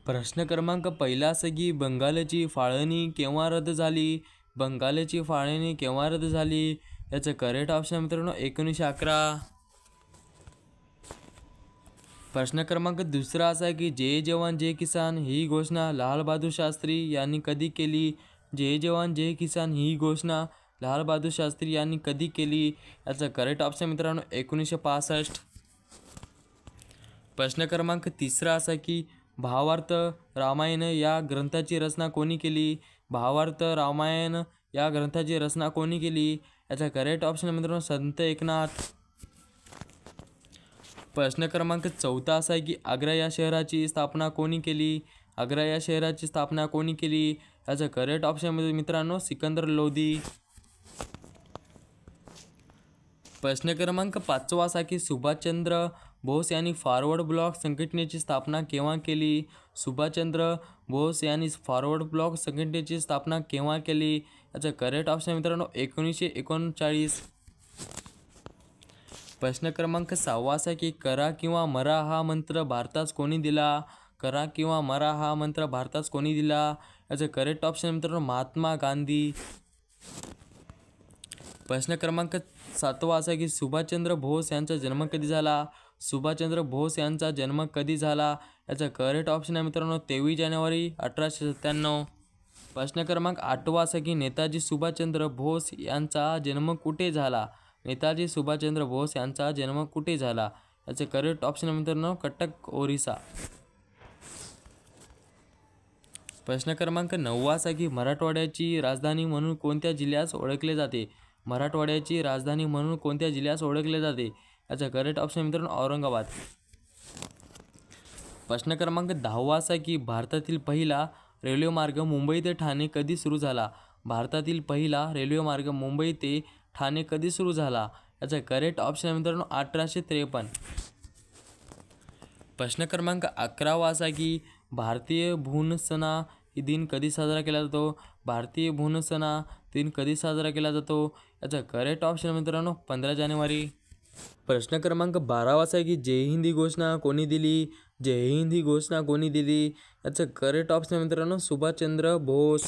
प्रश्न क्रमांक पहिला असा की बंगालची फाळणी केव्हा रद्द झाली? बंगालची फाळणी केव्हा रद्द झाली? याचं करेक्ट ऑप्शन मित्रांनो 1911. प्रश्न क्रमांक दुसरा असा आहे की जय जवान जय किसान ही घोषणा लाल बहादूर शास्त्री यांनी कधी केली? जय जवान जय किसान ही घोषणा लाल बहादूर शास्त्री यांनी कधी केली? याचं करेक्ट ऑप्शन मित्रांनो 1965. प्रश्न क्रमांक तिसरा असा की भावार्थ रामायण या ग्रंथाची रचना कोणी केली? भावार्थ रामायण या ग्रंथाची रचना कोणी केली? याचा करेक्ट ऑप्शन मित्रांनो संत एकनाथ. प्रश्न क्रमांक चौथा असा आहे की आग्रा या शहराची स्थापना कोणी केली? आग्रा या शहराची स्थापना कोणी केली? याचं करेक्ट ऑप्शन मित्रांनो सिकंदर लोधी. प्रश्न क्रमांक पाचवा असा की सुभाषचंद्र बोस यांनी फॉरवर्ड ब्लॉक संघटनेची स्थापना केव्हा केली? सुभाषचंद्र बोस यांनी फॉरवर्ड ब्लॉक संघटनेची स्थापना केव्हा केली? याचं करेक्ट ऑप्शन मित्रांनो 1939. प्रश्न क्रमांक सहावा असा की करा किंवा मरा हा मंत्र भारतास कोणी दिला? करा किंवा मरा हा मंत्र भारतास कोणी दिला? याचं करेक्ट ऑप्शन मित्रांनो महात्मा गांधी. प्रश्न क्रमांक सातवा असा की सुभाषचंद्र बोस यांचा जन्म कधी झाला? सुभाषचंद्र बोस यांचा जन्म कधी झाला? याचा करेक्ट ऑप्शन आहे मित्रांनो 23 जानेवारी 1897. प्रश्न क्रमांक आठवा असा की नेताजी सुभाषचंद्र बोस यांचा जन्म कुठे झाला? नेताजी सुभाषचंद्र बोस यांचा जन्म कुठे झाला? याचे करेक्ट ऑप्शन आहे मित्रांनो कटक ओरिसा. प्रश्न क्रमांक नववा असा की मराठवाड्याची राजधानी म्हणून कोणत्या जिल्ह्यास ओळखले जाते? मराठवाड्याची राजधानी म्हणून कोणत्या जिल्ह्यास ओळखले जाते? याचा करेक्ट ऑप्शन मित्रांनो औरंगाबाद. प्रश्न क्रमांक 10वा असा की भारतातील पहिला रेल्वे मार्ग मुंबई ते ठाणे कधी सुरू झाला? भारतातील पहिला रेल्वे मार्ग मुंबई ते ठाणे कधी सुरू झाला? याचा करेक्ट ऑप्शन मित्रांनो 1853. प्रश्न क्रमांक 11वा असा की भारतीय भूनसना दिन कधी साजरा केला जातो? भारतीय भूनसना दिन कधी साजरा केला जातो? याचा करेक्ट ऑप्शन मित्रांनो 15 जानेवारी. प्रश्न क्रमांक 12वा असा की जय हिंद ही घोषणा कोणी दिली? जय हिंद ही घोषणा कोणी दिली? याचं करेक्ट ऑप्शन मित्रांनो सुभाषचंद्र बोस.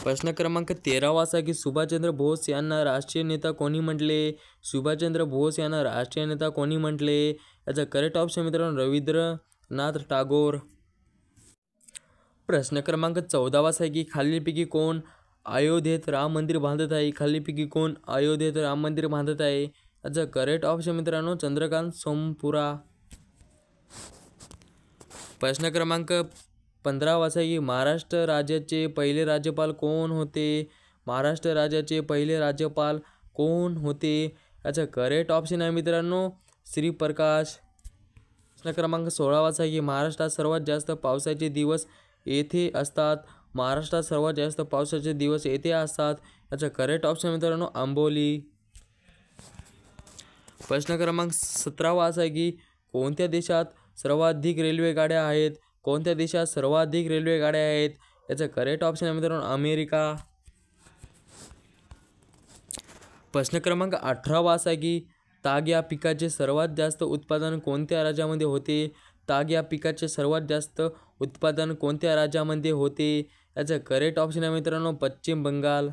प्रश्न क्रमांक 13वा असा की सुभाषचंद्र बोस यांना राष्ट्रीय नेता कोणी म्हटले? सुभाषचंद्र बोस यांना राष्ट्रीय नेता कोणी म्हटले? याचा करेक्ट ऑप्शन मित्रांनो रवींद्रनाथ टागोर. प्रश्न क्रमांक 14वा असा की खालीलपैकी कोण अयोध्येत राम मंदिर बांधत आहे? खालीलपैकी कोण अयोध्येत राम मंदिर बांधत आहे? याचं करेक्ट ऑप्शन मित्रांनो चंद्रकांत सोमपुरा. प्रश्न क्रमांक 15वा असा की महाराष्ट्र राज्याचे पहिले राज्यपाल कोण होते? महाराष्ट्र राज्याचे पहिले राज्यपाल कोण होते? याचं करेक्ट ऑप्शन आहे मित्रांनो श्रीप्रकाश. प्रश्न क्रमांक 16वा असा की महाराष्ट्रात सर्वात जास्त पावसाचे दिवस येथे असतात? महाराष्ट्रात सर्वात जास्त पावसाचे दिवस येथे असतात? याचं करेक्ट ऑप्शन मित्रांनो आंबोली. प्रश्न क्रमांक 17वा असा की कोणत्या देशात सर्वाधिक रेल्वे गाड्या आहेत? कोणत्या देशात सर्वाधिक रेल्वे गाड्या आहेत? याचं करेक्ट ऑप्शन आहे मित्रांनो अमेरिका. प्रश्न क्रमांक 18वा असा की ताग या पिकाचे सर्वात जास्त उत्पादन कोणत्या राज्यामध्ये होते? ताग या पिकाचे सर्वात जास्त उत्पादन कोणत्या राज्यामध्ये होते? याचं करेक्ट ऑप्शन आहे मित्रांनो पश्चिम बंगाल.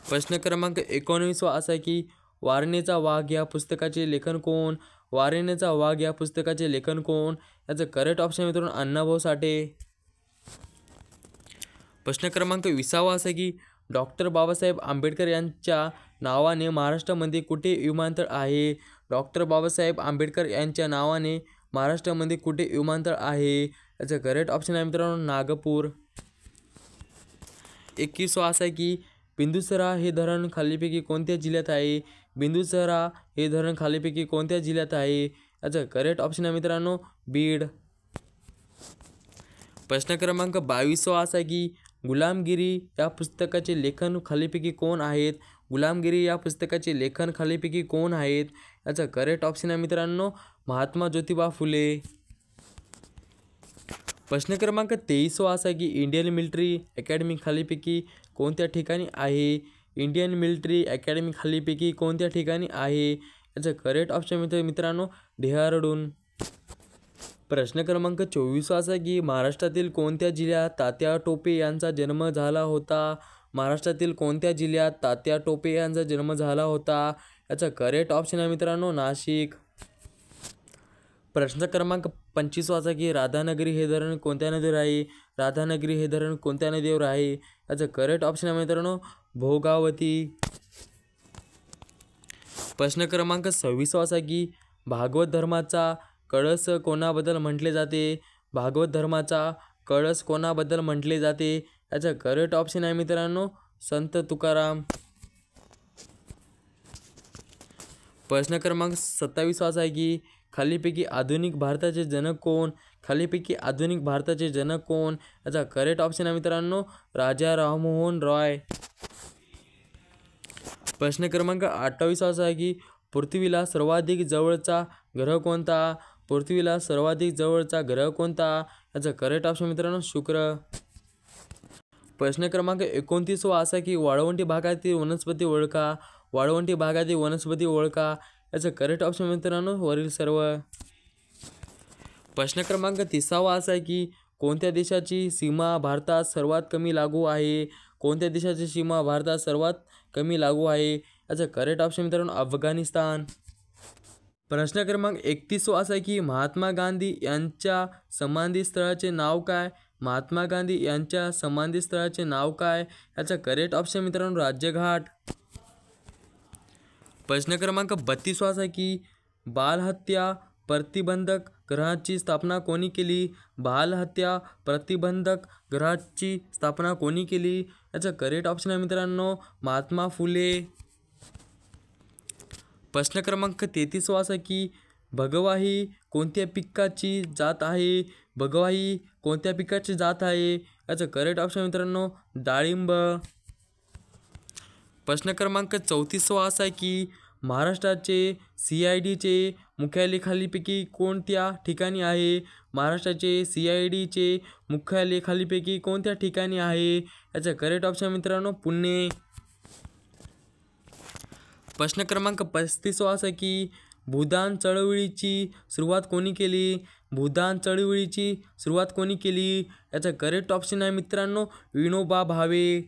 प्रश्न क्रमांक 19वा असा की वारणेचा वाघ या पुस्तकाचे लेखन कोण? वारणेचा वाघ या पुस्तकाचे लेखन कोण? याचं करेक्ट ऑप्शन मित्रांनो अण्णाभाऊ साठे. प्रश्न क्रमांक 20वा असा की डॉक्टर बाबासाहेब आंबेडकर यांच्या नावाने महाराष्ट्रामध्ये कुठे विमानतळ आहे? डॉक्टर बाबासाहेब आंबेडकर यांच्या नावाने महाराष्ट्रामध्ये कुठे विमानतळ आहे? याचं करेक्ट ऑप्शन आहे मित्रांनो नागपूर. 21वा असा की बिंदुसरा हे धरण खालीपैकी कोणत्या जिल्ह्यात आहे? बिंदुसरा हे धरण खालीपैकी कोणत्या जिल्ह्यात आहे? याचं करेक्ट ऑप्शन आहे मित्रांनो बीड. प्रश्न क्रमांक 22वा असा की गुलामगिरी या पुस्तकाचे लेखन खालीपैकी कोण आहेत? गुलामगिरी या पुस्तकाचे लेखन खालीपैकी कोण आहेत? याचं करेक्ट ऑप्शन आहे मित्रांनो महात्मा ज्योतिबा फुले. प्रश्न क्रमांक 23वा असा की इंडियन मिलिटरी अकॅडमी खालीपैकी कोणत्या ठिकाणी आहे? इंडियन मिलिटरी अकॅडमी खालीपैकी कोणत्या ठिकाणी आहे? याचं करेक्ट ऑप्शन मित्रांनो डेहराडून. प्रश्न क्रमांक 24 असा की महाराष्ट्रातील कोणत्या जिल्ह्यात तात्या टोपे यांचा जन्म झाला होता? महाराष्ट्रातील कोणत्या जिल्ह्यात तात्या टोपे यांचा जन्म झाला होता? याचा करेक्ट ऑप्शन आहे मित्रांनो नाशिक. प्रश्न क्रमांक 25 वाचा की राधानगरी हे धरण कोणत्या नदीवर आहे? राधानगरी हे धरण कोणत्या नदीवर आहे? याचं करेक्ट ऑप्शन आहे मित्रांनो भोगावती. प्रश्न क्रमांक 26 वाचा की भागवत धर्माचा कळस कोणाबद्दल म्हटले जाते? भागवत धर्माचा कळस कोणाबद्दल म्हटले जाते? याचं करेक्ट ऑप्शन आहे मित्रांनो संत तुकाराम. प्रश्न क्रमांक 27 वाचा आहे की खालीपैकी आधुनिक भारताचे जनक कोण? खालीपैकी आधुनिक भारताचे जनक कोण? याचा करेक्ट ऑप्शन आहे मित्रांनो राजा राममोहन रॉय. प्रश्न क्रमांक 28 वाचा आहे की पृथ्वीला सर्वाधिक जवळचा ग्रह कोणता? पृथ्वीला सर्वाधिक जवळचा ग्रह कोणता? याचा करेक्ट ऑप्शन मित्रांनो शुक्र. प्रश्न क्रमांक 29 असा की वाळवंटी भागातील वनस्पती ओळखा. वाळवंटी भागातील वनस्पती ओळखा. याचं करेक्ट ऑप्शन मित्रांनो वरील सर्व. प्रश्न क्रमांक 30 असा आहे की कोणत्या देशाची सीमा भारतात सर्वात कमी लागू आहे? कोणत्या देशाची सीमा भारतात सर्वात कमी लागू आहे? याचं करेक्ट ऑप्शन मित्रांनो अफगाणिस्तान. प्रश्न क्रमांक 31 असा आहे की महात्मा गांधी यांच्या समाधीस्थळाचे नाव काय? महात्मा गांधी यांच्या समाधीस्थळाचे नाव काय? याचं करेक्ट ऑप्शन मित्रांनो राज्यघाट. प्रश्न क्रमांक 32 असा आहे की बालहत्या प्रतिबंधक गृहाची स्थापना कोणी केली? बालहत्या प्रतिबंधक गृहाची स्थापना कोणी केली? याचं करेक्ट ऑप्शन आहे मित्रांनो महात्मा फुले. प्रश्न क्रमांक 33 असा की भगवा ही कोणत्या पिकाची जात आहे? भगवा ही कोणत्या पिकाची जात आहे? याचं करेक्ट ऑप्शन मित्रांनो डाळिंब. प्रश्न क्रमांक 34 असा आहे की महाराष्ट्राचे CIDचे मुख्यालय खालीपैकी कोणत्या ठिकाणी आहे? महाराष्ट्राचे CIDचे मुख्यालय खालीपैकी कोणत्या ठिकाणी आहे? याचं करेक्ट ऑप्शन मित्रांनो पुणे. प्रश्न क्रमांक 35 असा की भूदान चळवळीची सुरुवात कोणी केली? भूदान चळवळीची सुरुवात कोणी केली? याचं करेक्ट ऑप्शन आहे मित्रांनो विनोबा भावे.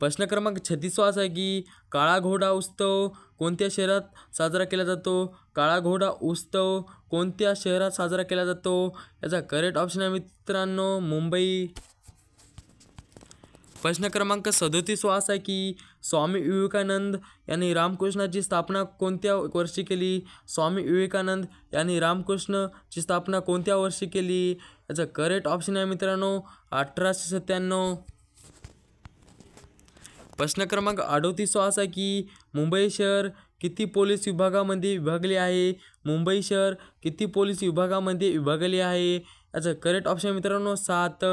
प्रश्न क्रमांक 36 असा आहे की काळा घोडा उत्सव कोणत्या शहरात साजरा केला जातो? काळा घोडा उत्सव कोणत्या शहरात साजरा केला जातो? याचा करेक्ट ऑप्शन आहे मित्रांनो मुंबई. प्रश्न क्रमांक 37 असा आहे की स्वामी विवेकानंद यांनी रामकृष्णाची स्थापना कोणत्या वर्षी केली? स्वामी विवेकानंद यांनी रामकृष्णची स्थापना कोणत्या वर्षी केली? याचा करेक्ट ऑप्शन आहे मित्रांनो 1897. प्रश्न क्रमांक 38 असा की मुंबई शहर किती पोलीस विभागामध्ये विभागले आहे? मुंबई शहर किती पोलीस विभागामध्ये विभागले आहे? याचं करेक्ट ऑप्शन मित्रांनो 7.